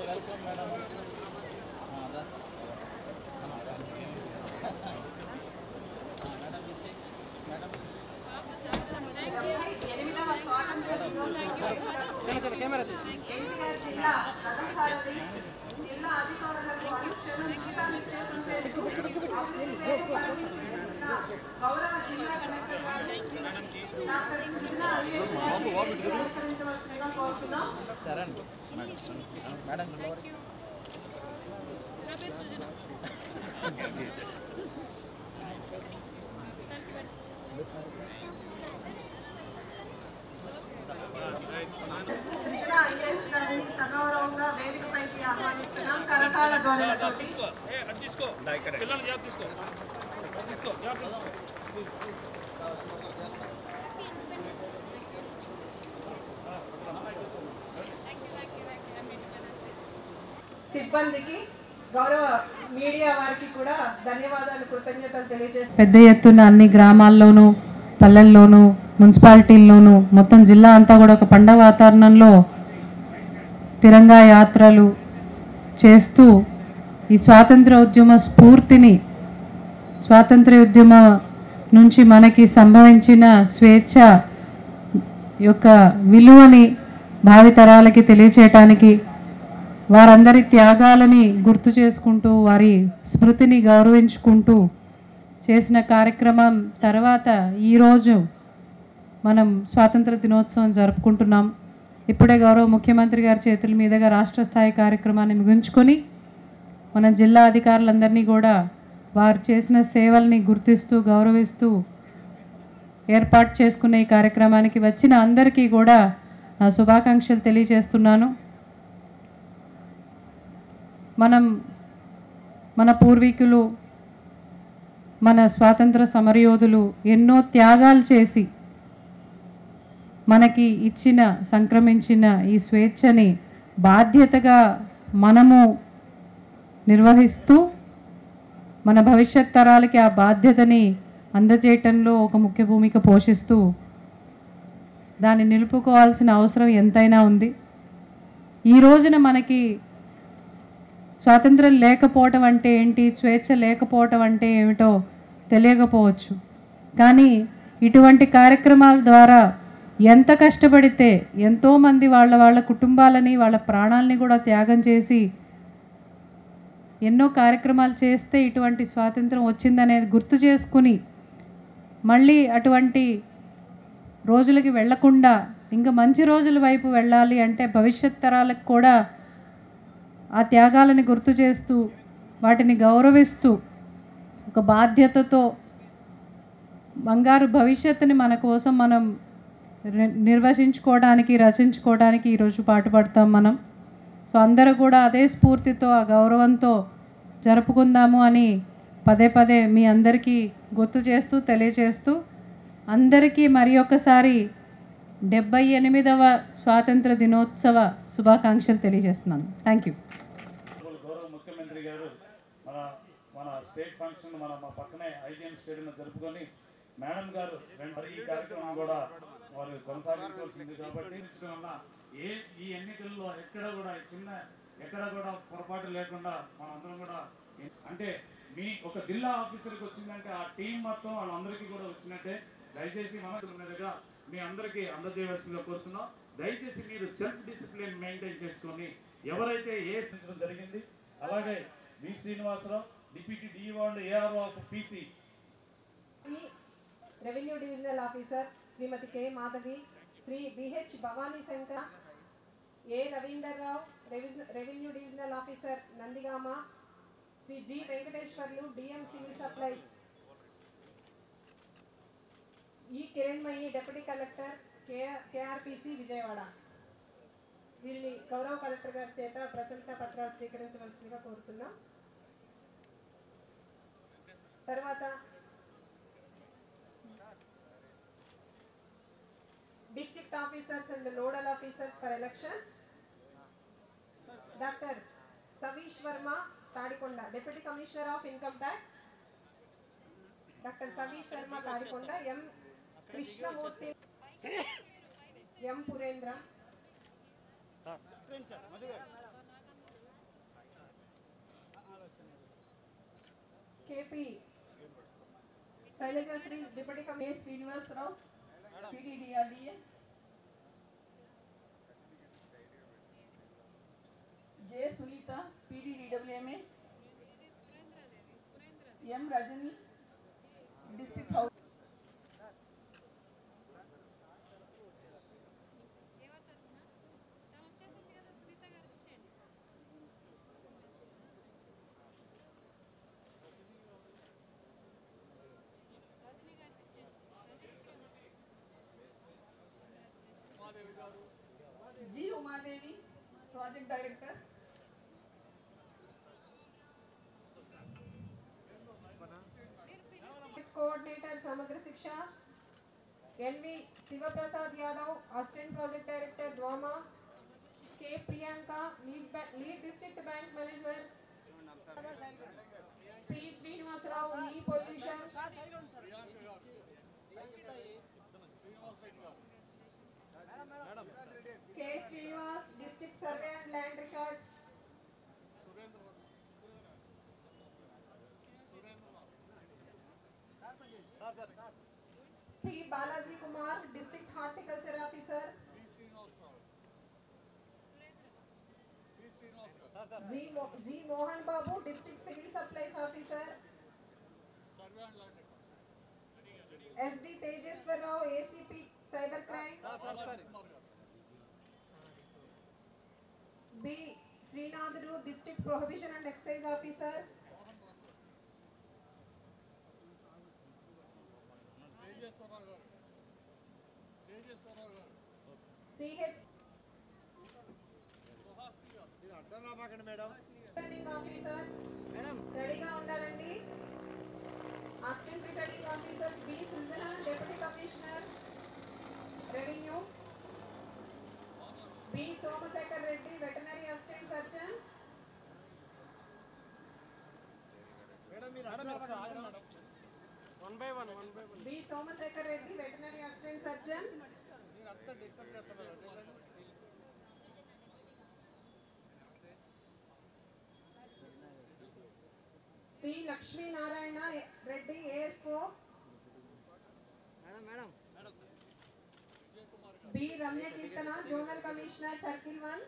Welcome madam. Camera జిల్లా అధికారులకు అనుక్షణం గౌరవ జిల్లా కలెక్టర్ గారు డాక్టర్ సుజనా అలంకరించవలసిందిగా కోరుతున్నాం. మేడం నా పేరు సుజనా. సగౌరవంగా వేదికపైకి ఆహ్వానిస్తున్నాం. కరతాళ ధ్వనులతో సిబ్బందికి గౌరవ మీడియా వారికి కూడా ధన్యవాదాలు, కృతజ్ఞతలు తెలియజేస్తాం. పెద్ద ఎత్తున అన్ని గ్రామాల్లోనూ పల్లెల్లోనూ మున్సిపాలిటీల్లోనూ మొత్తం జిల్లా అంతా కూడా ఒక పండగ వాతావరణంలో తిరంగా యాత్రలు చేస్తూ ఈ స్వాతంత్ర ఉద్యమ స్ఫూర్తిని, స్వాతంత్ర ఉద్యమ నుంచి మనకి సంభవించిన స్వేచ్ఛ యొక్క విలువని భావితరాలకి తెలియచేయటానికి, వారందరి త్యాగాలని గుర్తు చేసుకుంటూ వారి స్మృతిని గౌరవించుకుంటూ చేసిన కార్యక్రమం తర్వాత ఈరోజు మనం స్వాతంత్ర దినోత్సవం జరుపుకుంటున్నాం. ఇప్పుడే గౌరవ ముఖ్యమంత్రి గారి చేతుల మీదుగా రాష్ట్ర స్థాయి కార్యక్రమాన్ని ముగించుకొని మన జిల్లా అధికారులందరినీ కూడా వారు చేసిన సేవల్ని గుర్తిస్తూ గౌరవిస్తూ ఏర్పాటు చేసుకున్న ఈ కార్యక్రమానికి వచ్చిన అందరికీ కూడా నా శుభాకాంక్షలు తెలియజేస్తున్నాను. మన పూర్వీకులు, మన స్వాతంత్ర సమరయోధులు ఎన్నో త్యాగాలు చేసి మనకి ఇచ్చిన, సంక్రమించిన ఈ స్వేచ్ఛని బాధ్యతగా మనము నిర్వహిస్తూ మన భవిష్యత్ తరాలకి ఆ బాధ్యతని అందజేయటంలో ఒక ముఖ్య భూమిక పోషిస్తూ దాన్ని నిలుపుకోవాల్సిన అవసరం ఎంతైనా ఉంది. ఈ రోజున మనకి స్వాతంత్రం లేకపోవటం అంటే ఏంటి, స్వేచ్ఛ లేకపోవటం అంటే ఏమిటో తెలియకపోవచ్చు. కానీ ఇటువంటి కార్యక్రమాల ద్వారా ఎంత కష్టపడితే ఎంతోమంది వాళ్ళ కుటుంబాలని, వాళ్ళ ప్రాణాలని కూడా త్యాగం చేసి ఎన్నో కార్యక్రమాలు చేస్తే ఇటువంటి స్వాతంత్రం వచ్చిందనేది గుర్తు చేసుకుని మళ్ళీ అటువంటి రోజులకి వెళ్లకుండా ఇంకా మంచి రోజుల వైపు వెళ్ళాలి అంటే భవిష్యత్ తరాలకు కూడా ఆ త్యాగాలని గుర్తు చేస్తూ వాటిని గౌరవిస్తూ ఒక బాధ్యతతో బంగారు భవిష్యత్తుని మన కోసం మనం నిర్వచించుకోవడానికి, రచించుకోవడానికి ఈరోజు పాటుపడతాం మనం. సో అందరూ కూడా అదే స్ఫూర్తితో, ఆ గౌరవంతో జరుపుకుందాము అని పదే పదే మీ అందరికీ గుర్తు చేస్తూ తెలియజేస్తూ అందరికీ మరి ఒకసారి 78వ స్వాతంత్ర దినోత్సవ శుభాకాంక్షలు తెలియజేస్తున్నాను. Thank you. గౌరవ ముఖ్యమంత్రి గారు మన స్టేట్ ఫంక్షన్ మా పక్కనే ఐజీఎం స్టేడియంలో జరుపుకొని మేడం గారు ఈ కార్యక్రమం కూడా వారు కొనసాగించవలసింది కాబట్టి ఈ ఎన్నికల్లో ఎక్కడ కూడా పొరపాటు లేకుండా మనందరం కూడా అంటే మీ ఒక జిల్లా ఆఫీసర్కి వచ్చిందంటే ఆ టీం మొత్తం వాళ్ళందరికీ కూడా వచ్చినట్టే. దయచేసి మనగా మీ అందరికీ అందజేయవలసిందిగా కోరుతున్నాం. దయచేసి మీరు సెల్ఫ్ డిసిప్లిన్ మెయింటైన్ చేసుకొని ఎవరైతే జరిగింది. అలాగే V Srinivasa Rao, deputy DEO and ARO of PC, revenue divisional officer Shrimati K Madhavi, Shri BH Bhavani Shankar, A Ravinder Rao, revenue divisional officer Nandigama, Shri G Venkateswarlu, DM civil supplies, E Kiranmayi, deputy collector KRPC Vijayawada. వీరిని గౌరవ కలెక్టర్ గారి చేత ప్రశంసా పత్రాలు స్వీకరించవలసిందిగా కోరుతున్నాం. తర్వాత district officers and nodal officers for elections doctor Savish Varma Tadikonda, deputy commissioner of income tax doctor Savish Varma Tadikonda, M Krishnamurthy, M Purendra, KP Shailaja Sri Deputy Commissioner Srinivas Rao, PDDRDA. J. Sunita, PDDWMA. M. Rajani, District House. G. Umadevi, Project Director. Coordinator Samagra Shiksha, NV Siva Prasad Yadav, Assistant Project Director Dwama, K. Priyanka, Lead District Bank Manager, P. Srinivas Rao, E. Pollution, K. Srinivas, District Survey and Land Records, P. Balaji Kumar, District Horticulture Officer, G. Mohan Babu, District Civil Supplies Officer, SD Tejaswar Rao, ACP Cybercrime, B. Srinadru, District Prohibition and Excise Officer, CH Returning Officers, రెడీగా ఉండాలండి. Assistant returning officers B Srujana, deputy commissioner revenue, B Somasekhar Reddy, veterinary assistant surgeon, B Somasekhar Reddy, veterinary assistant surgeon, C Lakshminarayana Reddy, ASO, B Ramya Keerthana, zonal commissioner circle 1,